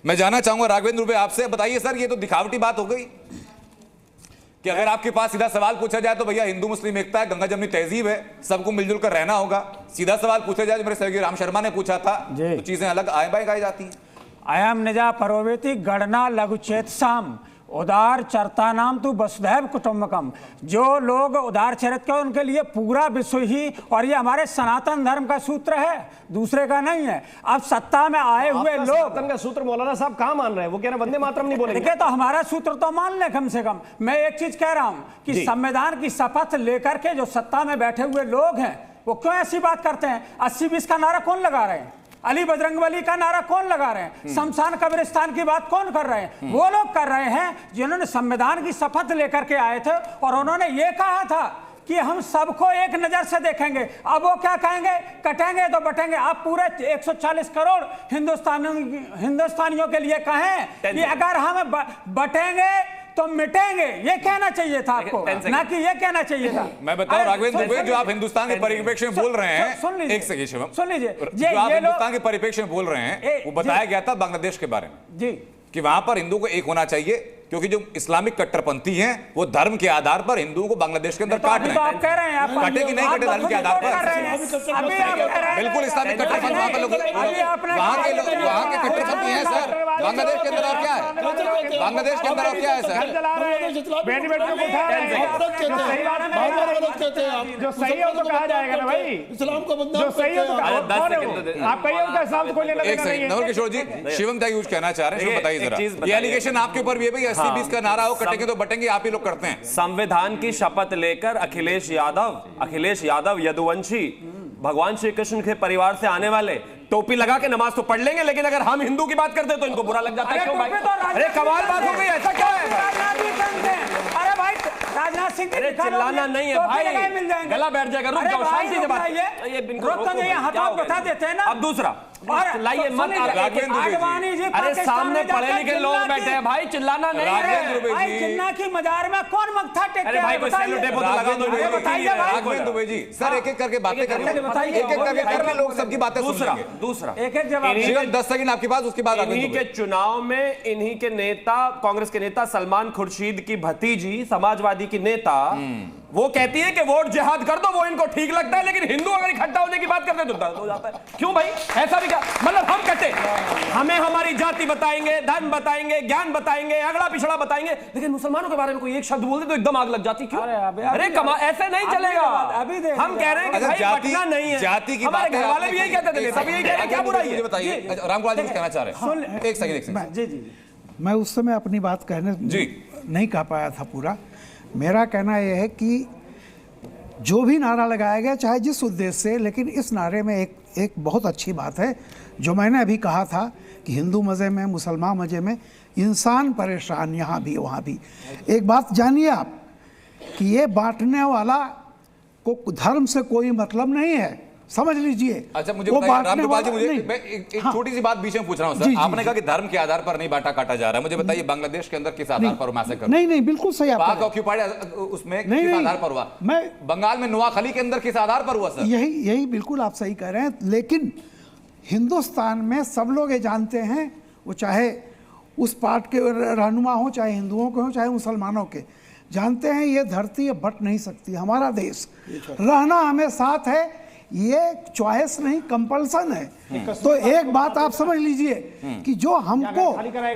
मैं जानना चाहूंगा राघवेंद्र दुबे आपसे, बताइए सर, ये तो दिखावटी बात हो गई कि अगर आपके पास सीधा सवाल पूछा जाए तो भैया हिंदू मुस्लिम एकता है, गंगा जमनी तहजीब है, सबको मिलजुल कर रहना होगा। सीधा सवाल पूछा जाए जो मेरे सहयोगी राम शर्मा ने पूछा था तो चीजें अलग आए बाएं गाई जाती हैं। अयम निजा परोवेति गणना लघुचेत साम उदार चरता नाम तू वसुधैव कुटुंबकम। जो लोग उदार चरित्र के उनके लिए पूरा विश्व ही, और ये हमारे सनातन धर्म का सूत्र है, दूसरे का नहीं है। अब सत्ता में आए हुए लोग सनातन का सूत्र मौलाना साहब कहाँ मान रहे हैं? वो कह रहे हैं वंदे मातरम नहीं बोलेंगे। देखिए, तो हमारा सूत्र तो मान ले कम से कम। मैं एक चीज कह रहा हूं कि संविधान की शपथ लेकर के जो सत्ता में बैठे हुए लोग हैं वो क्यों ऐसी बात करते हैं? 80-20 का नारा कौन लगा रहे हैं? अली बजरंगबली का नारा कौन लगा रहे हैं? शमशान कब्रिस्तान की बात कौन कर रहे हैं? वो लोग कर रहे हैं जिन्होंने संविधान की शपथ लेकर के आए थे और उन्होंने ये कहा था कि हम सबको एक नजर से देखेंगे। अब वो क्या कहेंगे? कटेंगे तो बटेंगे। आप पूरे 140 करोड़ हिंदुस्तानियों के लिए कहें कि अगर हम बटेंगे तो मिटेंगे, ये कहना चाहिए था आपको, ना कि ये कहना चाहिए था। मैं बताऊं राघवेंद्र दुबे, जो आप हिंदुस्तान के परिप्रेक्ष्य में बोल रहे हैं, सुन लीजिए, एक सेकंड शिवम, सुन लीजिए, जो आप हिंदुस्तान के परिप्रेक्ष्य में बोल रहे हैं वो बताया गया था बांग्लादेश के बारे में जी, कि वहां पर हिंदुओं को एक होना चाहिए, क्योंकि जो इस्लामिक कट्टरपंथी हैं वो धर्म के आधार पर हिंदुओं को बांग्लादेश के अंदर काट रहे हैं। आप कह रहे हैं काटे कि नहीं काटे धर्म के आधार पर? बिल्कुल इस्लामिक कट्टरपंथी वहां के लोग, वहां के कट्टरपंथी हैं सर। बांग्लादेश के अंदर और क्या है? बांग्लादेश के अंदर और क्या है सर? जो सही है तो कहा जाएगा ना भाई, इस्लाम को बदनाम जो सही है तो आप कहिए उनका इस्लाम को लेना एक सेकंड नवल किशोर जी, शिवम क्या यूज कहना चाह रहे हैं, बताइए जरा। ये एलिगेशन आपके ऊपर भी है भाई, 80-20 का नारा हो, कटेंगे तो बटेंगे, आप ही लोग करते हैं। संविधान की शपथ लेकर अखिलेश यादव यदुवंशी भगवान श्री कृष्ण के परिवार से आने वाले टोपी लगा के नमाज तो पढ़ लेंगे, लेकिन अगर हम हिंदू की बात करते तो इनको बुरा लग जाता है। क्यों भाई? अरे कमाल बात हो गई, ऐसा क्या है? अरे भाई राजनाथ सिंह, अरे चिल्लाना नहीं है भाई, गला बैठ जाएगा। रुक जाओ, शांति से बात। ये हाथ बता देते हैं ना। अब दूसरा चिल्लाइए मत। अरे सामने पढ़े लिखे लोग बैठे हैं भाई, चिल्लाना नहीं है। जिन्ना की मजार में कौन मत्था टेकता है? अरे भाई कोई सेलो टेप तो लगा दो। राघवेंद्र दुबे जी, सर एक एक करके बातें कर लो, एक एक करके कर लोग सबकी बातें सुन लेंगे। दूसरा एक एक जवाब 10 सेकंड आपके पास, उसके बाद इन्हीं के चुनाव में इन्हीं के नेता, कांग्रेस के नेता सलमान खुर्शीद की भतीजी समाजवादी की नेता, वो कहती है कि वोट जिहाद कर दो, वो इनको ठीक लगता है, लेकिन हिंदू अगर इकट्ठा होने की बात करते हैं तो दर्द हो जाता है। क्यों भाई? ऐसा भी क्या मतलब? हम कटे, हमें हमारी जाति बताएंगे, धर्म बताएंगे, ज्ञान बताएंगे, अगला पिछड़ा बताएंगे, लेकिन मुसलमानों के बारे में कोई एक शब्द बोल दे तो एकदम आग लग जाती। क्यों? अरे कमा, ऐसे नहीं चलेगा। हम कह रहे हैं कि भाई बटना नहीं है। जाति की हमारे घर वाले भी यही कहते थे, सब यही कह रहे हैं, क्या बुराई है? बताइए रामकुमार जी कहना चाह रहे हैं। एक सेकंड जी जी, मैं उस समय अपनी बात कहने नहीं कह पाया था पूरा। मेरा कहना यह है कि जो भी नारा लगाया गया, चाहे जिस उद्देश्य से, लेकिन इस नारे में एक बहुत अच्छी बात है जो मैंने अभी कहा था कि हिंदू मज़े में, मुसलमान मज़े में, इंसान परेशान यहाँ भी वहाँ भी। एक बात जानिए आप कि ये बांटने वाला को धर्म से कोई मतलब नहीं है, समझ लीजिए। अच्छा मुझे रामगोपाल जी, मुझे मैं एक छोटी सी बात बीच में पूछ रहा हूँ सर। आपने कहा कि धर्म के आधार पर नहीं बांटा काटा जा रहा है, मुझे बताइए बांग्लादेश के अंदर किस आधार पर मैसेकर? नहीं बिल्कुल सही। पाक ऑक्यूपाइड उसमें किस आधार पर हुआ? मैं बंगाल में नोआखली के अंदर किस आधार पर हुआ सर? यही बिल्कुल आप सही कह रहे हैं, लेकिन हिंदुस्तान में सब लोग ये जानते हैं, वो चाहे उस पार्ट के रहनुमा हो, चाहे हिंदुओं के हो, चाहे मुसलमानों के, जानते हैं ये धरती ये बट नहीं सकती। हमारा देश रहना हमें साथ है, ये चॉइस नहीं कंपल्सन है। तो एक बात आप समझ लीजिए कि जो हमको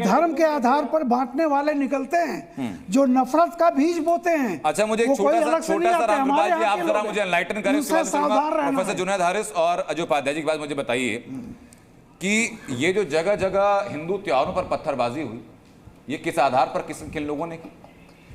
धर्म के आधार पर बांटने वाले निकलते हैं, जो नफरत का बीज बोते हैं। अच्छा मुझे एक छोटा सा रामगोपाल जी, आप जरा मुझे एनलाइटन करें। प्रोफेसर जुनैद हारिस और अजय उपाध्याय जी की बात मुझे बताइए कि ये जो जगह जगह हिंदू त्योहारों पर पत्थरबाजी हुई, ये किस आधार पर किन लोगों ने की?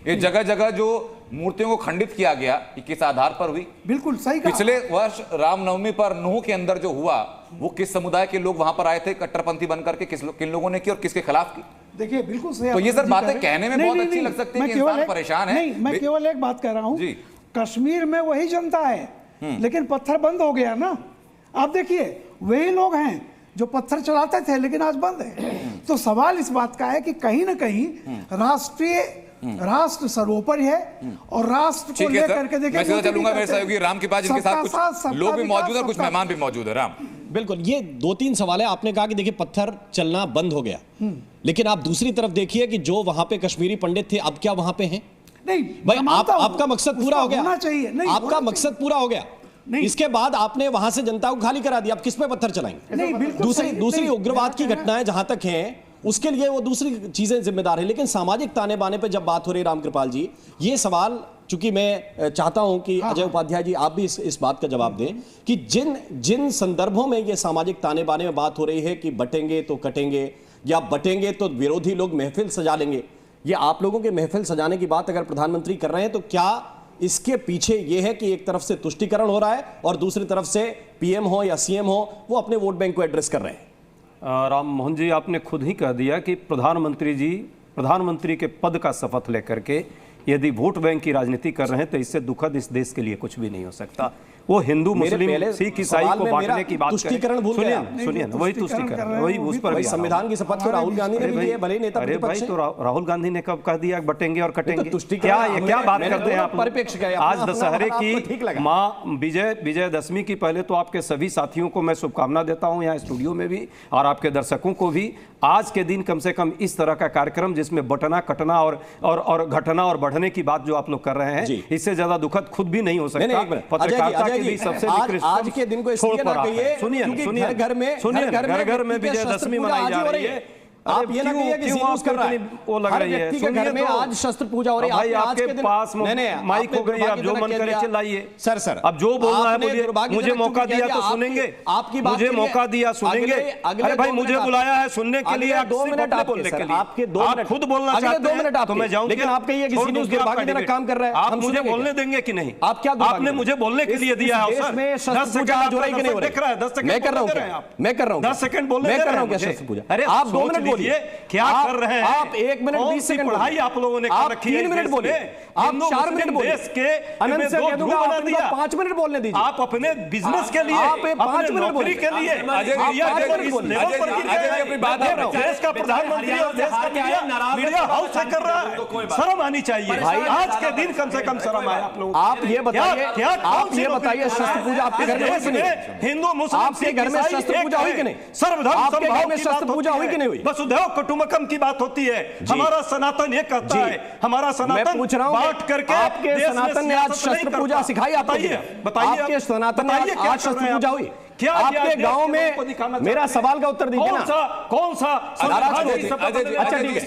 ये जगह जगह जो मूर्तियों को खंडित किया गया, ये किस आधार पर हुई? बिल्कुल सही कहा। पिछले वर्ष रामनवमी पर नूह के अंदर जो हुआ, वो किस समुदाय के लोग वहां पर आए थे कट्टरपंथी बनकर के, किन लोगों ने की और किसके खिलाफ की? देखिए बिल्कुल सही। तो ये सर बातें कहने में बहुत अच्छी लग सकती है कि इंसान परेशान है। मैं केवल एक बात कह रहा हूँ, कश्मीर में वही जनता है, लेकिन पत्थर बंद हो गया ना। आप देखिए वही लोग हैं जो पत्थर चलाते थे, लेकिन आज बंद है। तो सवाल इस बात का है कि कहीं ना कहीं राष्ट्र सर्वोपरि है, और राष्ट्र को लेकर के देखिए। मैं चलूंगा मेरे सहयोगी राम के पास, जिनके साथ कुछ लोग भी मौजूद है, कुछ मेहमान भी मौजूद है। राम बिल्कुल, ये 2-3 सवाल है। आपने कहा कि देखिए पत्थर चलना बंद हो गया, लेकिन आप दूसरी तरफ देखिए कि जो वहां पे कश्मीरी पंडित थे अब क्या वहां पे हैं? नहीं भाई आपका मकसद पूरा हो गया, होना चाहिए। नहीं, आपका मकसद पूरा हो गया। इसके बाद आपने वहां से जनता को खाली करा दिया, अब किस पे पत्थर चलाएंगे? नहीं, बिल्कुल दूसरी उग्रवाद की घटनाएं जहां तक हैं उसके लिए वो दूसरी चीजें जिम्मेदार है, लेकिन सामाजिक ताने बाने पे जब बात हो रही है रामकृपाल जी, ये सवाल चूंकि मैं चाहता हूं कि अजय उपाध्याय जी आप भी इस बात का जवाब दें कि जिन संदर्भों में ये सामाजिक ताने बाने में बात हो रही है कि बटेंगे तो कटेंगे या बटेंगे तो विरोधी लोग महफिल सजा लेंगे, ये आप लोगों के महफिल सजाने की बात अगर प्रधानमंत्री कर रहे हैं तो क्या इसके पीछे यह है कि एक तरफ से तुष्टीकरण हो रहा है और दूसरी तरफ से पीएम हो या सीएम हो वो अपने वोट बैंक को एड्रेस कर रहे हैं? राम मोहन जी, आपने खुद ही कह दिया कि प्रधानमंत्री जी प्रधानमंत्री के पद का शपथ लेकर के यदि वोट बैंक की राजनीति कर रहे हैं तो इससे दुखद इस देश के लिए कुछ भी नहीं हो सकता। वो हिंदू मुस्लिम सिख ईसाई को बांटने की बात तुष्टीकरण भूल गए। सुनिए वही तुष्टीकरण, वही उस पर संविधान की शपथ तो राहुल गांधी ने ली है, भले ही नेता अरे भाई तो राहुल गांधी ने कब कह दिया बटेंगे और कटेंगे? क्या बात करते हैं आप? परिप्रेक्ष्य क्या है? आज दशहरे की माँ विजयदशमी की पहले तो आपके सभी साथियों को मैं शुभकामना देता हूं यहाँ स्टूडियो में भी और आपके दर्शकों को भी। आज के दिन कम से कम इस तरह का कार्यक्रम जिसमें बटना कटना और घटना और बढ़ने की बात जो आप लोग कर रहे हैं, इससे ज्यादा दुखद खुद भी नहीं हो सकता। पत्रकारिता के भी सबसे आज के दिन को इसलिए ना कहिए सुनिए घर में विजयदशमी मनाई जा रही है। आप ये ना कहिए कि सीरियस कर रहा है, वो लग रही है। व्यक्ति के घर में आज शस्त्र पूजा हो रही है। भाई आपके पास माइक हो गई, आप जो मन करे चिल्लाइए। सर अब जो बोलना है बोलिए। मुझे मौका दिया तो सुनेंगे, आपकी बात मुझे मौका दिया सुनेंगे। अरे भाई मुझे बुलाया है सुनने के लिए, 2 मिनट बोलने के लिए। आपके 2 मिनट खुद बोलना चाहते हैं 2 मिनट तो मैं जाऊं, लेकिन आप कहिए कि सी न्यूज़ दुर्भाग्यजनक काम कर रहा है। आप मुझे बोलने देंगे कि नहीं? आप क्या आपने मुझे बोलने के लिए दिया है अवसर? में शस्त्र पूजा हो रही है कि नहीं हो रही? 10 सेकंड मैं कर रहा हूं, मैं कर रहा हूं 10 सेकंड बोलने मैं कर रहा हूं क्या शस्त्र पूजा? अरे आप 2 मिनट बोलिए। क्या कर रहे हैं आप 1 मिनट 20 सेकंड पढ़ाई आप लोगों ने कर रखी है। 3 मिनट बोलिए, आप 4 मिनट बोलिए। देश के अनंत से कह दूंगा आपको 5 मिनट बोलने दीजिए। आप अपने बिजनेस के लिए, आप 5 मिनट बोलिए के लिए देश का प्रधानमंत्री और देश का मीडिया हाउस से कर रहा है। शर्म आनी चाहिए भाई। आज के दिन कम से कम शर्म आए आप लोग। आप ये बताइए, आप ये बताइए शस्त्र पूजा आपके घर में हुई कि नहीं? हिंदू मुस्लिम आपके घर में शस्त्र पूजा हुई कि नहीं? सर्वधर्म आपके घर में शस्त्र पूजा हुई कि नहीं हुई? वसुधैव कुटुंबकम की बात होती है। हमारा सनातन ये कहता है, हमारा सनातन पूछ रहा हूं बांट करके आपके सनातन ने आज शस्त्र पूजा सिखाई? बताइए, आपके सनातन ने आज शस्त्र पूजा हुई? क्या आपके गांव में? मेरा सवाल का उत्तर दीजिए ना। कौन सा अच्छा ठीक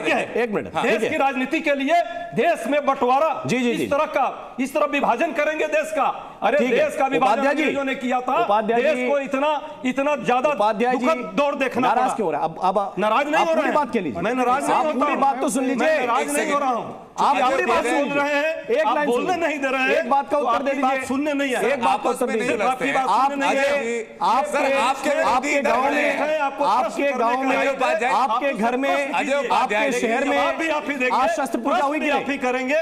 है, एक मिनट। देश की राजनीति के लिए देश में बंटवारा इस तरह विभाजन करेंगे देश का। अरे देश का विभाजन अंग्रेजों ने किया था। देश को इतना ज्यादा दुखद दौर देखना नाराज क्यों हो रहा है? अब नाराज नहीं हो रहा है। बात के लिए मैं नाराज नहीं होता। पूरी बात तो सुन लीजिए। नाराज नहीं हो रहा हूं। आप पूरी बात सुन रहे हैं, एक लाइन बोलने नहीं दे रहे हैं। एक बात का उत्तर दे दीजिए। सुनने नहीं आए। एक बात का उत्तर दीजिए। आपके गांव में, आपके गांव में, आपके घर में, आपके शहर में आज शस्त्र पूजा हुई कि नहीं? करेंगे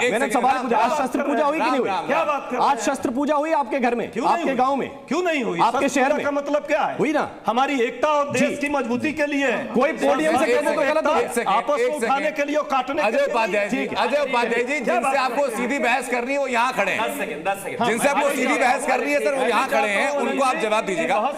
मैंने सवाल पूछा, आज शस्त्र पूजा हुई कि नहीं हुई? क्या बात कर? आज शस्त्र पूजा हुई आपके घर में, आपके गांव में? क्यों नहीं हुई? आपके शहर में का मतलब क्या है? हुई ना? हमारी एकता और देश की मजबूती के लिए। कोई पोडियम से कहने तो गलत है। आपस में उठाने के लिए, काटने के लिए। अजय उपाध्याय जी, जिनसे आपको सीधी बहस करनी है वो यहाँ खड़े हैं। 10 सेकंड जिनसे आपको सीधी बहस करनी है सर वो यहाँ खड़े हैं, उनको आप जवाब दीजिएगा।